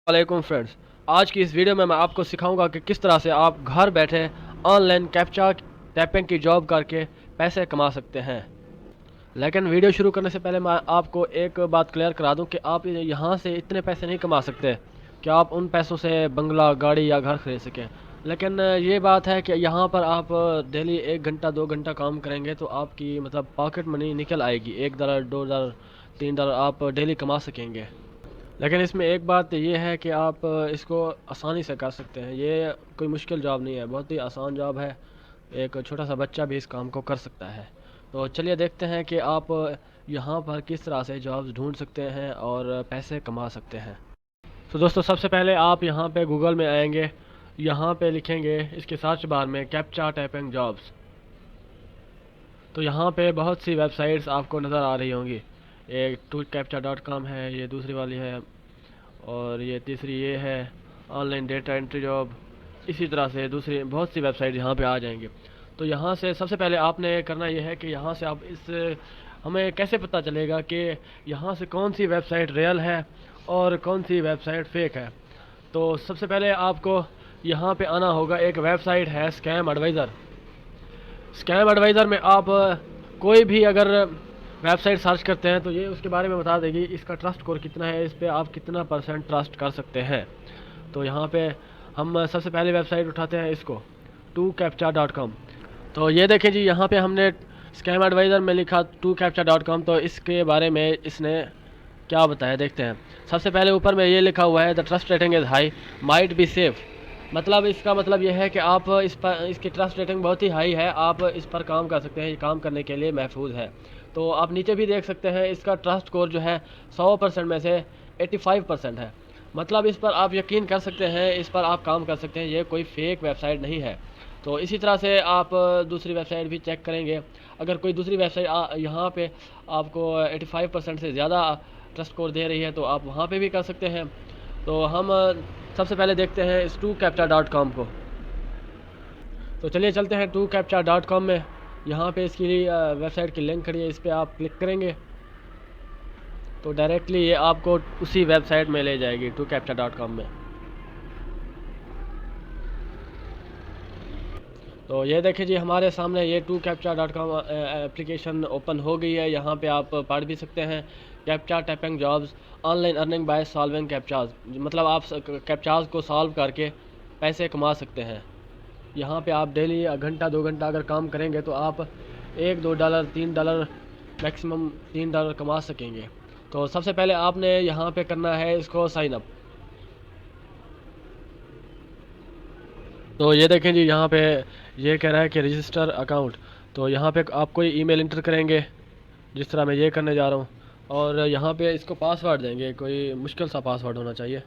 वालेकुम फ्रेंड्स। आज की इस वीडियो में मैं आपको सिखाऊंगा कि किस तरह से आप घर बैठे ऑनलाइन कैप्चा टैपिंग की जॉब करके पैसे कमा सकते हैं। लेकिन वीडियो शुरू करने से पहले मैं आपको एक बात क्लियर करा दूं कि आप यहाँ से इतने पैसे नहीं कमा सकते कि आप उन पैसों से बंगला, गाड़ी या घर खरीद सकें। लेकिन ये बात है कि यहाँ पर आप डेली 1 घंटा 2 घंटा काम करेंगे तो आपकी मतलब पॉकेट मनी निकल आएगी। $1 $2 $3 आप डेली कमा सकेंगे। लेकिन इसमें एक बात ये है कि आप इसको आसानी से कर सकते हैं। ये कोई मुश्किल जॉब नहीं है, बहुत ही आसान जॉब है। एक छोटा सा बच्चा भी इस काम को कर सकता है। तो चलिए देखते हैं कि आप यहाँ पर किस तरह से जॉब्स ढूंढ सकते हैं और पैसे कमा सकते हैं। तो दोस्तों, सबसे पहले आप यहाँ पे गूगल में आएंगे। यहाँ पे लिखेंगे इसके सर्च बार में कैप्चा टाइपिंग जॉब्स। तो यहाँ पे बहुत सी वेबसाइट्स आपको नज़र आ रही होंगी। एक toolcaptcha.com है, ये दूसरी वाली है, और ये तीसरी ये है ऑनलाइन डेटा एंट्री जॉब। इसी तरह से दूसरी बहुत सी वेबसाइट यहाँ पे आ जाएंगे। तो यहाँ से सबसे पहले आपने करना ये है कि यहाँ से आप इस हमें कैसे पता चलेगा कि यहाँ से कौन सी वेबसाइट रियल है और कौन सी वेबसाइट फेक है। तो सबसे पहले आपको यहाँ पे आना होगा। एक वेबसाइट है स्कैम एडवाइज़र। स्कैम एडवाइज़र में आप कोई भी अगर वेबसाइट सर्च करते हैं तो ये उसके बारे में बता देगी इसका ट्रस्ट स्कोर कितना है, इस पे आप कितना % ट्रस्ट कर सकते हैं। तो यहाँ पे हम सबसे पहले वेबसाइट उठाते हैं इसको, toolcaptcha.com। तो ये देखें जी, यहाँ पे हमने स्कैम एडवाइज़र में लिखा toolcaptcha.com। तो इसके बारे में इसने क्या बताया देखते हैं। सबसे पहले ऊपर में ये लिखा हुआ है the trust rating is high might be safe. मतलब इसका मतलब ये है कि आप इस पर इसकी ट्रस्ट रेटिंग बहुत ही हाई है, आप इस पर काम कर सकते हैं, ये काम करने के लिए महफूज है। तो आप नीचे भी देख सकते हैं इसका ट्रस्ट स्कोर जो है 100% में से 85% है। मतलब इस पर आप यकीन कर सकते हैं, इस पर आप काम कर सकते हैं, ये कोई फेक वेबसाइट नहीं है। तो इसी तरह से आप दूसरी वेबसाइट भी चेक करेंगे। अगर कोई दूसरी वेबसाइट यहाँ पे आपको 85% से ज़्यादा ट्रस्ट स्कोर दे रही है तो आप वहाँ पे भी कर सकते हैं। तो हम सबसे पहले देखते हैं इस toolcaptcha.com को। तो चलिए चलते हैं toolcaptcha.com में। यहाँ पे इसकी वेबसाइट की लिंक खड़ी है, इस पर आप क्लिक करेंगे तो डायरेक्टली ये आपको उसी वेबसाइट में ले जाएगी, toolcaptcha.com में। तो ये देखिए जी, हमारे सामने ये toolcaptcha.com एप्लीकेशन ओपन हो गई है। यहाँ पे आप पढ़ भी सकते हैं captcha typing jobs online earning by solving captchas. मतलब आप कैप्चाज को सॉल्व करके पैसे कमा सकते हैं। यहाँ पे आप डेली घंटा 2 घंटा अगर काम करेंगे तो आप $1 $2 $3 मैक्सिमम $3 कमा सकेंगे। तो सबसे पहले आपने यहाँ पे करना है इसको साइन अप। तो ये देखें जी, यहाँ पे ये कह रहा है कि रजिस्टर अकाउंट। तो यहाँ पे आप कोई ईमेल इंटर करेंगे, जिस तरह मैं ये करने जा रहा हूँ, और यहाँ पे इसको पासवर्ड देंगे, कोई मुश्किल सा पासवर्ड होना चाहिए।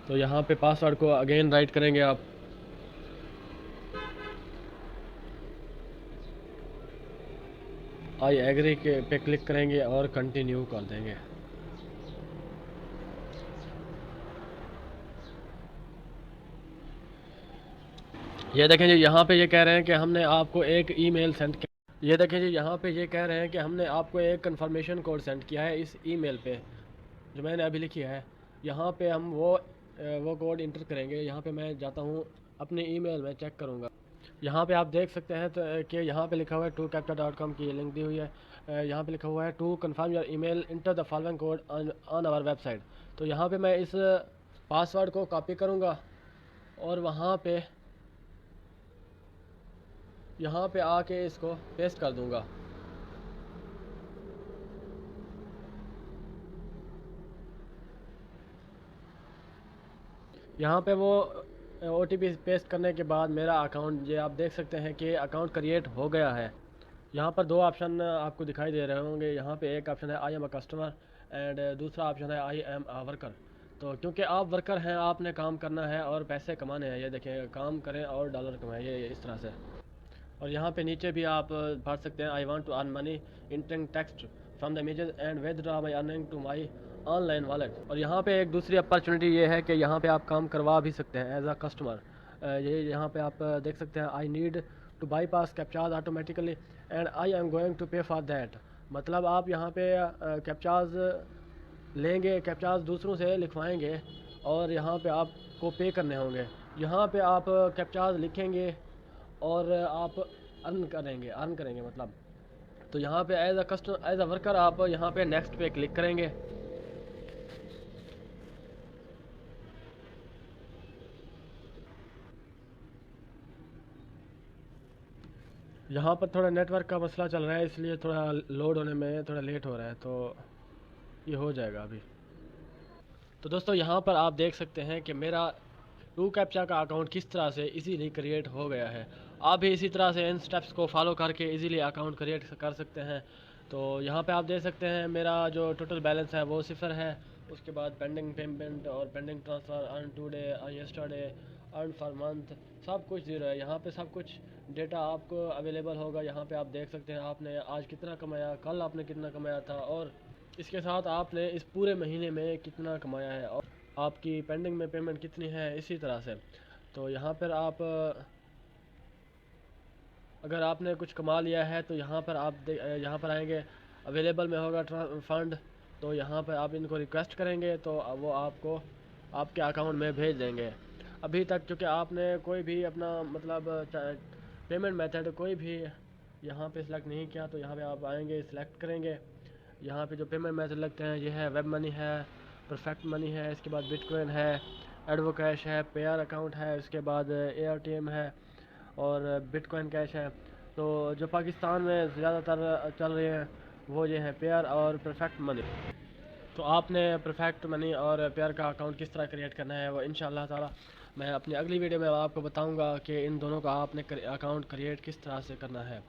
तो यहाँ पे पासवर्ड को अगेन राइट करेंगे आप। आई एग्री के पे क्लिक करेंगे और कंटिन्यू कर देंगे। ये देखें जी, यहाँ पे ये कह रहे हैं कि हमने आपको एक ईमेल सेंड किया। ये देखें जी, यहाँ पे ये कह रहे हैं कि हमने आपको एक कंफर्मेशन कोड सेंड किया है इस ईमेल पे, जो मैंने अभी लिखी है। यहाँ पे हम वो कोड इंटर करेंगे। यहाँ पे मैं जाता हूँ अपनी ईमेल में, चेक करूँगा। यहाँ पे आप देख सकते हैं तो कि यहाँ पे लिखा हुआ है toolcaptcha.com की लिंक दी हुई है। यहाँ पे लिखा हुआ है to confirm your email enter the following code on our website. तो यहाँ पे मैं इस पासवर्ड को कॉपी करूँगा और यहाँ पे आके इसको पेस्ट कर दूँगा। यहाँ पे वो OTP पेस्ट करने के बाद मेरा अकाउंट, ये आप देख सकते हैं कि अकाउंट क्रिएट हो गया है। यहाँ पर 2 ऑप्शन आपको दिखाई दे रहे होंगे। यहाँ पे एक ऑप्शन है I am a customer and दूसरा ऑप्शन है आई एम अ वर्कर। तो क्योंकि आप वर्कर हैं, आपने काम करना है और पैसे कमाने हैं। ये देखें, काम करें और डॉलर कमाएं, ये इस तरह से। और यहाँ पे नीचे भी आप पढ़ सकते हैं I want to earn money entering text from the images and withdraw my earning to my online wallet. और यहाँ पे एक दूसरी अपॉर्चुनिटी ये है कि यहाँ पे आप काम करवा भी सकते हैं एज अ कस्टमर। ये यहाँ पे आप देख सकते हैं I need to bypass captchas automatically and I am going to pay for that. मतलब आप यहाँ पे कैप्चाज लेंगे, कैप्चाज दूसरों से लिखवाएंगे और यहाँ पे आपको पे करने होंगे। यहाँ पे आप कैप्चाज लिखेंगे और आप अर्न करेंगे मतलब। तो यहाँ पे एज अ वर्कर आप यहाँ पे नेक्स्ट पे क्लिक करेंगे। यहाँ पर थोड़ा नेटवर्क का मसला चल रहा है, इसलिए थोड़ा लोड होने में थोड़ा लेट हो रहा है, तो ये हो जाएगा अभी। तो दोस्तों यहाँ पर आप देख सकते हैं कि मेरा टू कैप्चा का अकाउंट किस तरह से इजीली क्रिएट हो गया है। आप भी इसी तरह से इन स्टेप्स को फॉलो करके इजीली अकाउंट क्रिएट कर सकते हैं। तो यहाँ पे आप देख सकते हैं मेरा जो टोटल बैलेंस है वो 0 है। उसके बाद पेंडिंग पेमेंट और pending transfer, earn today, yesterday, earn for month, सब कुछ 0 है। यहाँ पे सब कुछ डेटा आपको अवेलेबल होगा। यहाँ पे आप देख सकते हैं आपने आज कितना कमाया, कल आपने कितना कमाया था, और इसके साथ आपने इस पूरे महीने में कितना कमाया है और आपकी पेंडिंग में पेमेंट कितनी है, इसी तरह से। तो यहाँ पर आप अगर आपने कुछ कमा लिया है तो यहाँ पर आप यहाँ पर आएंगे, अवेलेबल में होगा फंड। तो यहाँ पर आप इनको रिक्वेस्ट करेंगे तो वो आपको आपके अकाउंट में भेज देंगे। अभी तक क्योंकि आपने कोई भी अपना मतलब पेमेंट मेथड कोई भी यहाँ पे सिलेक्ट नहीं किया, तो यहाँ पे आप आएंगे, सिलेक्ट करेंगे। यहाँ पे जो पेमेंट मेथड लगते हैं ये है वेब मनी है, परफेक्ट मनी है, इसके बाद बिटकॉइन है, एडवोकैश है, पेयर अकाउंट है, इसके बाद AirTM है और बिटकॉइन कैश है। तो जो पाकिस्तान में ज़्यादातर चल रहे हैं वो ये है पेयर और परफेक्ट मनी। तो आपने परफेक्ट मनी और पेयर का अकाउंट किस तरह क्रिएट करना है वो इंशाल्लाह ताला मैं अपनी अगली वीडियो में आपको बताऊंगा कि इन दोनों का आपने अकाउंट क्रिएट किस तरह से करना है।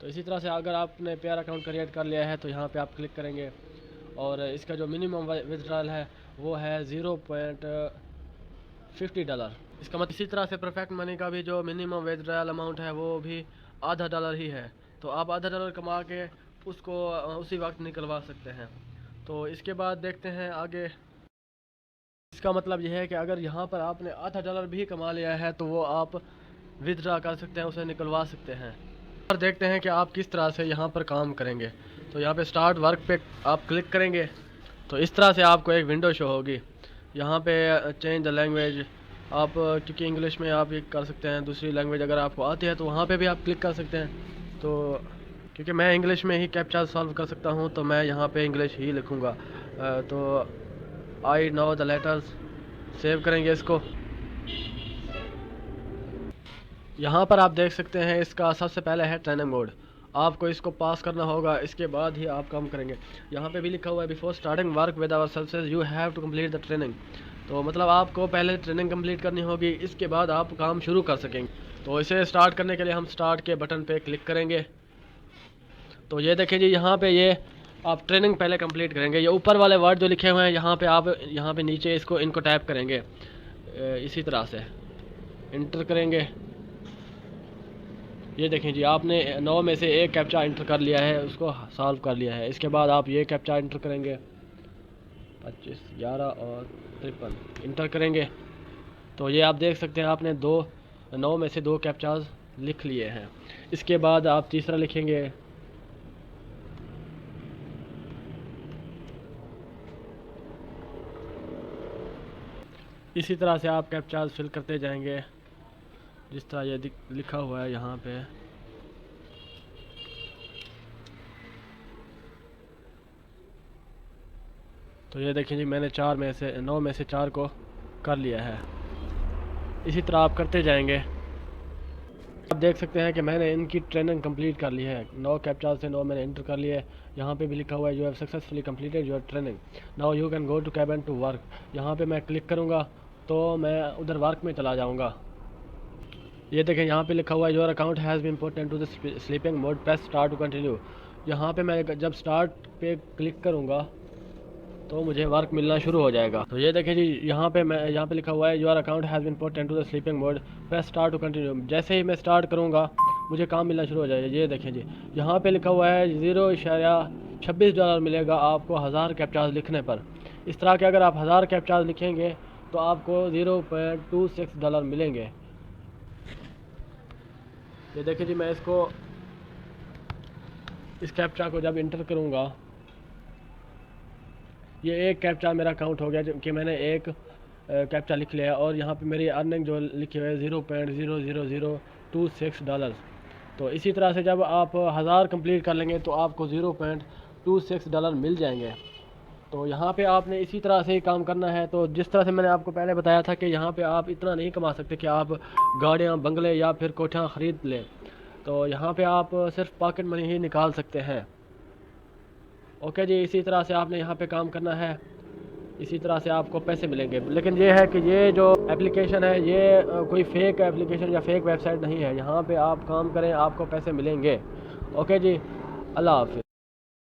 तो इसी तरह से अगर आपने पेयर अकाउंट क्रिएट कर लिया है तो यहाँ पे आप क्लिक करेंगे और इसका जो मिनिमम विथड्रॉल है वो है $0.50। इसका मतलब इसी तरह से परफेक्ट मनी का भी जो मिनिमम विथड्रॉल अमाउंट है वो भी $0.50 ही है। तो आप $0.50 कमा के उसको उसी वक्त निकलवा सकते हैं। तो इसके बाद देखते हैं आगे। इसका मतलब यह है कि अगर यहाँ पर आपने $0.50 भी कमा लिया है तो वो आप विथड्रा कर सकते हैं, उसे निकलवा सकते हैं। और देखते हैं कि आप किस तरह से यहाँ पर काम करेंगे। तो यहाँ पे स्टार्ट वर्क पे आप क्लिक करेंगे तो इस तरह से आपको एक विंडो शो होगी। यहाँ पे चेंज द लैंग्वेज, आप क्योंकि इंग्लिश में आप ये कर सकते हैं, दूसरी लैंग्वेज अगर आपको आती है तो वहाँ पे भी आप क्लिक कर सकते हैं। तो क्योंकि मैं इंग्लिश में ही कैप्चा सॉल्व कर सकता हूँ तो मैं यहाँ पे इंग्लिश ही लिखूँगा। तो I know the letters, save करेंगे इसको। यहाँ पर आप देख सकते हैं इसका सबसे पहले है ट्रेनिंग मोड, आपको इसको पास करना होगा, इसके बाद ही आप काम करेंगे। यहाँ पे भी लिखा हुआ है before starting work with our services you have to complete the training. तो मतलब आपको पहले ट्रेनिंग कंप्लीट करनी होगी, इसके बाद आप काम शुरू कर सकेंगे। तो इसे स्टार्ट करने के लिए हम स्टार्ट के बटन पे क्लिक करेंगे। तो ये देखिए जी, यहाँ पे ये आप ट्रेनिंग पहले कंप्लीट करेंगे। ये ऊपर वाले वर्ड जो लिखे हुए हैं यहाँ पे आप यहाँ पे नीचे इनको टैप करेंगे, इसी तरह से इंटर करेंगे। ये देखें जी, आपने 9 में से एक कैप्चा इंटर कर लिया है, उसको सॉल्व कर लिया है। इसके बाद आप ये कैप्चा इंटर करेंगे 25, 11 और 53 इंटर करेंगे। तो ये आप देख सकते हैं आपने 9 में से 2 कैप्चाज लिख लिए हैं। इसके बाद आप तीसरा लिखेंगे। इसी तरह से आप कैप्चाज फिल करते जाएंगे जिस तरह ये लिखा हुआ है यहाँ पे। तो ये देखें जी, मैंने 9 में से 4 को कर लिया है। इसी तरह आप करते जाएंगे। आप देख सकते हैं कि मैंने इनकी ट्रेनिंग कंप्लीट कर ली है। 9 कैप्चा से 9 मैंने इंटर कर लिए। यहाँ पे भी लिखा हुआ है you have successfully completed your training, now you can go to cabin to work. यहाँ पे मैं क्लिक करूँगा तो मैं उधर वर्क में चला जाऊँगा। ये देखें यहाँ पे लिखा हुआ है your account has been put into the sleeping mode, press start to continue. यहाँ पे मैं जब स्टार्ट पे क्लिक करूँगा तो मुझे वर्क मिलना शुरू हो जाएगा। तो ये देखें जी, यहाँ पे लिखा हुआ है your account has been put into the sleeping mode, press start to continue. जैसे ही मैं स्टार्ट करूँगा मुझे काम मिलना शुरू हो जाएगा। ये देखें जी, यहाँ पे लिखा हुआ है $0.26 मिलेगा आपको 1000 कैप्चाज लिखने पर। इस तरह के अगर आप 1000 कैप्चाज लिखेंगे तो आपको $0.26 मिलेंगे। ये देखिए जी, मैं इसको इस कैप्चा को जब इंटर करूँगा, ये एक कैप्चा मेरा काउंट हो गया कि मैंने एक कैप्चा लिख लिया और यहाँ पे मेरी अर्निंग जो लिखी हुई है $0.00026। तो इसी तरह से जब आप 1000 कंप्लीट कर लेंगे तो आपको $0.26 मिल जाएंगे। तो यहाँ पे आपने इसी तरह से ही काम करना है। तो जिस तरह से मैंने आपको पहले बताया था कि यहाँ पे आप इतना नहीं कमा सकते कि आप गाड़ियाँ, बंगले या फिर कोठियाँ ख़रीद लें। तो यहाँ पे आप सिर्फ पॉकेट मनी ही निकाल सकते हैं। ओके जी, इसी तरह से आपने यहाँ पे काम करना है, इसी तरह से आपको पैसे मिलेंगे। लेकिन ये है कि ये जो एप्लीकेशन है ये कोई फेक एप्लीकेशन या फेक वेबसाइट नहीं है। यहाँ पे आप काम करें, आपको पैसे मिलेंगे। ओके जी, अल्लाह हाफ़िज़।